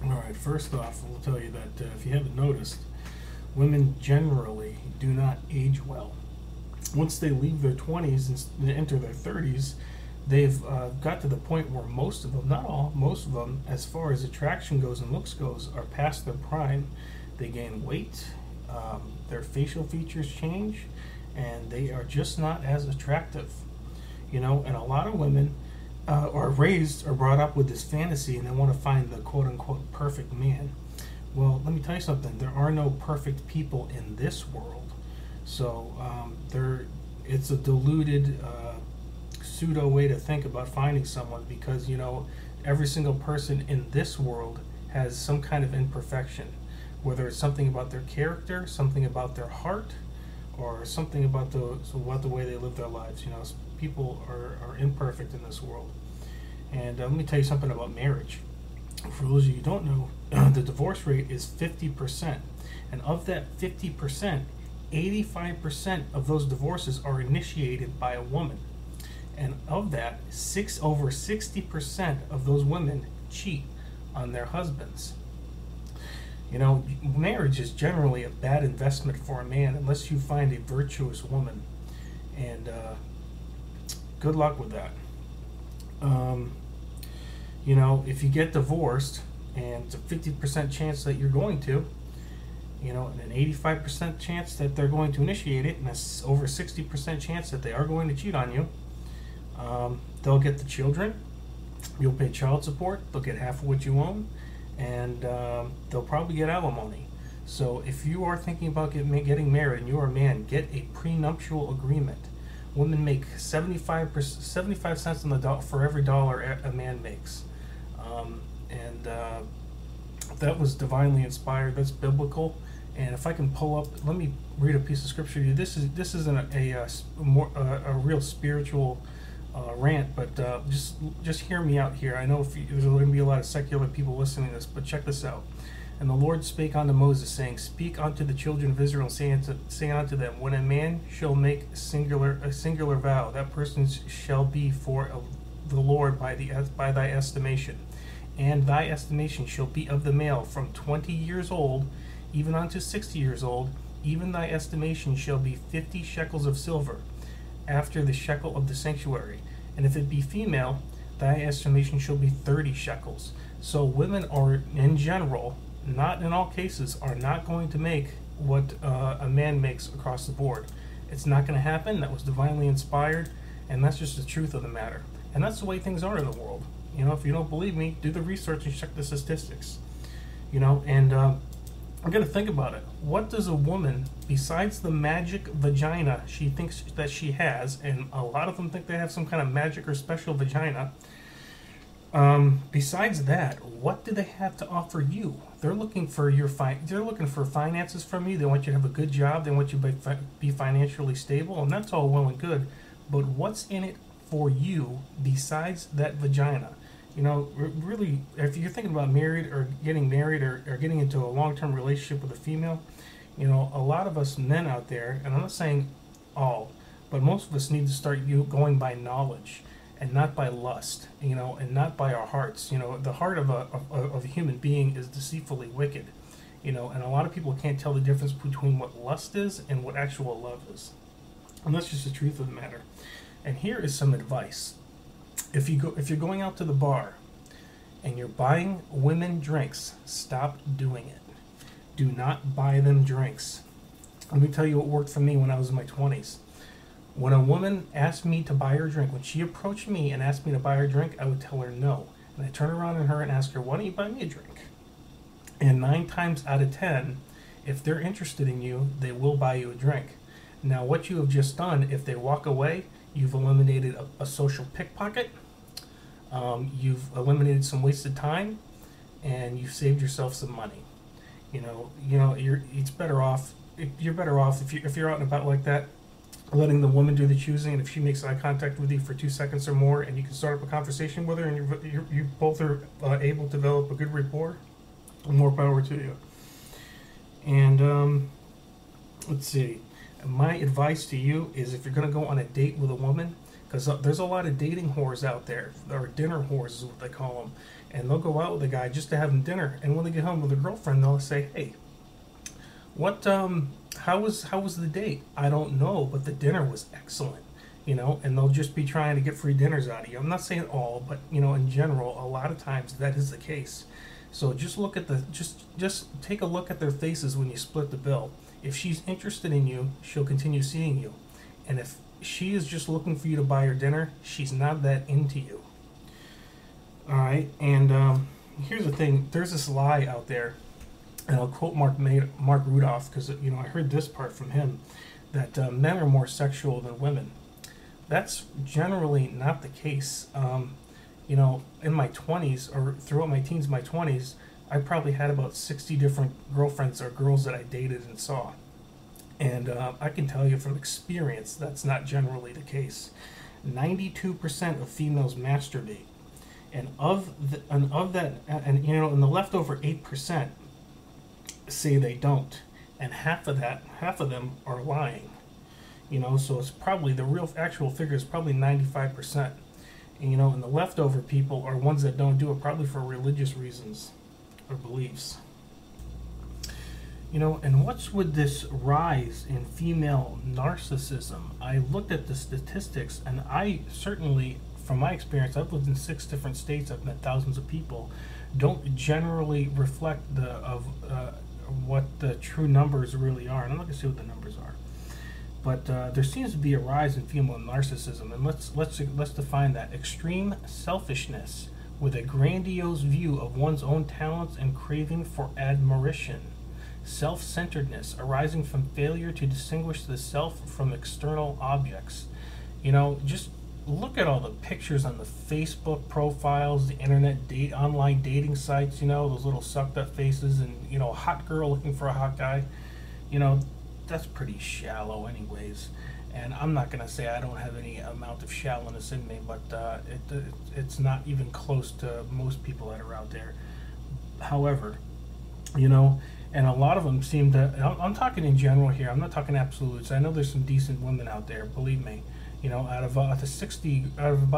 All right, first off, I will tell you that if you haven't noticed, women generally do not age well. Once they leave their 20s and enter their 30s, they've got to the point where most of them, not all, most of them, as far as attraction goes and looks goes, are past their prime. They gain weight, their facial features change, and they are just not as attractive. And a lot of women are raised or brought up with this fantasy and they want to find the quote unquote perfect man. Well, let me tell you something. There are no perfect people in this world. So it's a diluted pseudo way to think about finding someone because, every single person in this world has some kind of imperfection, whether it's something about their character, something about their heart, or something about the way they live their lives. People are imperfect in this world. And let me tell you something about marriage. For those of you who don't know, the divorce rate is 50%. And of that 50%, 85% of those divorces are initiated by a woman. And of that, over 60% of those women cheat on their husbands. Marriage is generally a bad investment for a man unless you find a virtuous woman. And good luck with that. If you get divorced, and it's a 50% chance that you're going to, and an 85% chance that they're going to initiate it, and over 60% chance that they are going to cheat on you, they'll get the children, you'll pay child support, they'll get half of what you own, and they'll probably get alimony. So if you are thinking about getting married and you're a man, get a prenuptial agreement. Women make 75 cents on the for every dollar a man makes. That was divinely inspired. That's biblical. And if I can pull up, let me read a piece of scripture to you. This isn't a real spiritual rant, but just hear me out here. I know there's going to be a lot of secular people listening to this, but check this out. And the Lord spake unto Moses, saying, Speak unto the children of Israel, and say unto them, When a man shall make a singular vow, that person shall be for the Lord by thy estimation. And thy estimation shall be of the male from 20 years old, even unto 60 years old. Even thy estimation shall be 50 shekels of silver, after the shekel of the sanctuary. And if it be female, thy estimation shall be 30 shekels. So women are, in general, not in all cases, are not going to make what a man makes across the board. It's not going to happen. That was divinely inspired, and that's just the truth of the matter. And that's the way things are in the world. If you don't believe me, do the research and check the statistics. And I'm going to think about it. What does a woman, besides the magic vagina she thinks that she has, and a lot of them think they have some kind of magic or special vagina, besides that, what do they have to offer you? They're looking for they're looking for finances from you. They want you to have a good job. They want you to be financially stable, and that's all well and good. But what's in it for you besides that vagina? Really, if you're thinking about married or getting into a long-term relationship with a female, a lot of us men out there, and I'm not saying all, but most of us need to start going by knowledge and not by lust, and not by our hearts. The heart of a human being is deceitfully wicked, and a lot of people can't tell the difference between what lust is and what actual love is. And that's just the truth of the matter. And here is some advice. If you're going out to the bar and you're buying women drinks, stop doing it. Do not buy them drinks. Let me tell you what worked for me when I was in my 20s. When a woman asked me to buy her drink, when she approached me and asked me to buy her drink, I would tell her no. And I'd turn around at her and ask her, why don't you buy me a drink? And 9 times out of 10, if they're interested in you, they will buy you a drink. Now, what you have just done, if they walk away, you've eliminated a social pickpocket, you've eliminated some wasted time, and you've saved yourself some money. It's better off. You're better off if you're out and about like that, letting the woman do the choosing, and if she makes eye contact with you for 2 seconds or more, and you can start up a conversation with her, and you both are able to develop a good rapport, more power to you. And let's see. My advice to you is, if you're going to go on a date with a woman, because there's a lot of dating whores out there, or dinner whores is what they call them. and they'll go out with a guy just to have him dinner. And when they get home with a girlfriend, they'll say, "Hey, what how was the date? I don't know, but the dinner was excellent." And they'll just be trying to get free dinners out of you. I'm not saying all, but in general, a lot of times that is the case. So just look at the just take a look at their faces when you split the bill. If she's interested in you, she'll continue seeing you. And if she is just looking for you to buy her dinner, she's not that into you. All right, and here's the thing: there's this lie out there, and I'll quote Mark Rudolph, because I heard this part from him, that men are more sexual than women. That's generally not the case. In my 20s, or throughout my teens, my 20s, I probably had about 60 different girlfriends or girls that I dated and saw. And I can tell you from experience that's not generally the case. 92% of females masturbate, and of that, and the leftover 8% say they don't, and half of them are lying. So it's probably the real actual figure is probably 95%. And the leftover people are ones that don't do it, probably for religious reasons or beliefs. And what's with this rise in female narcissism? I looked at the statistics, and I certainly, from my experience, I've lived in 6 different states, I've met thousands of people, don't generally reflect what the true numbers really are. And I'm not going to say what the numbers are. But there seems to be a rise in female narcissism, and let's define that: extreme selfishness with a grandiose view of one's own talents and craving for admiration, self-centeredness arising from failure to distinguish the self from external objects. Just look at all the pictures on the Facebook profiles, the internet online dating sites. Those little sucked-up faces, and a hot girl looking for a hot guy. That's pretty shallow anyways, and I'm not going to say I don't have any amount of shallowness in me, but it's not even close to most people that are out there. However, and a lot of them seem to, I'm talking in general here, I'm not talking absolutes. I know there's some decent women out there, believe me. Out of about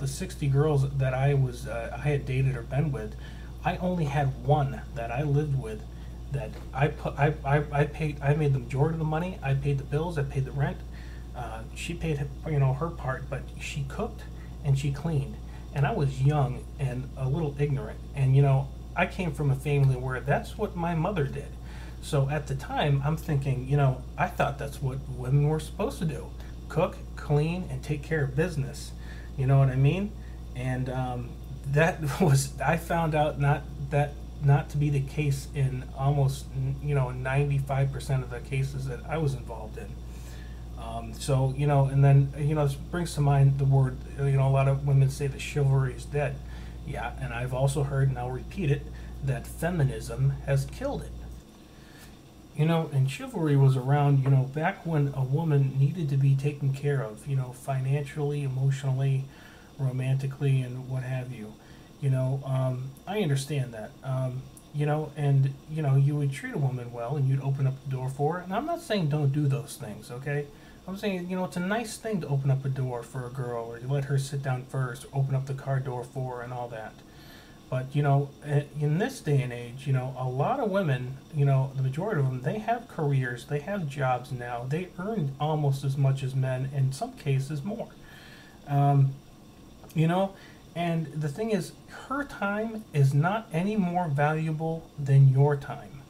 the 60 girls that I had dated or been with, I only had one that I lived with that I made the majority of the money. I paid the bills, I paid the rent. She paid her part, but she cooked and she cleaned. And I was young and a little ignorant, and I came from a family where that's what my mother did. So at the time, I'm thinking, I thought that's what women were supposed to do: cook, clean, and take care of business. You know what I mean? And I found out not to be the case in almost 95% of the cases that I was involved in. And then this brings to mind the word, a lot of women say that chivalry is dead. Yeah, and I've also heard, and I'll repeat it, that feminism has killed it. And chivalry was around, back when a woman needed to be taken care of, financially, emotionally, romantically, and what have you. I understand that. And you would treat a woman well, and you'd open up the door for her. And I'm not saying don't do those things, okay? I'm saying, it's a nice thing to open up a door for a girl, or you let her sit down first, or open up the car door for her, and all that. But, in this day and age, a lot of women, the majority of them, they have careers, they have jobs now. They earn almost as much as men, in some cases more. And the thing is, her time is not any more valuable than your time.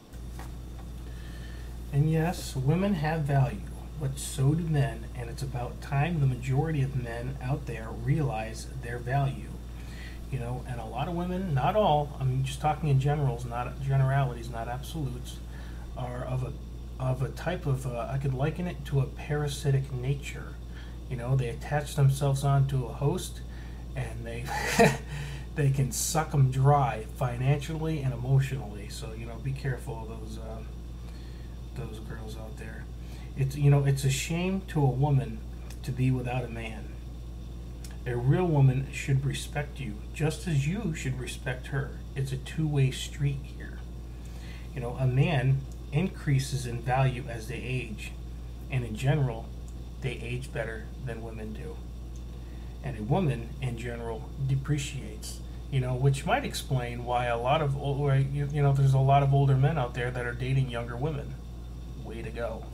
And yes, women have value, but so do men, and it's about time the majority of men out there realize their value. And a lot of women, not all, I'm just talking in generals, not generalities, not absolutes, are of a type of, I could liken it to a parasitic nature. They attach themselves onto a host, and they they can suck them dry financially and emotionally. So be careful of those girls out there. It's a shame to a woman to be without a man. A real woman should respect you just as you should respect her. It's a two-way street here. A man increases in value as they age, and in general, they age better than women do. And a woman, in general, depreciates. You know, which might explain why a lot of there's a lot of older men out there that are dating younger women. Way to go.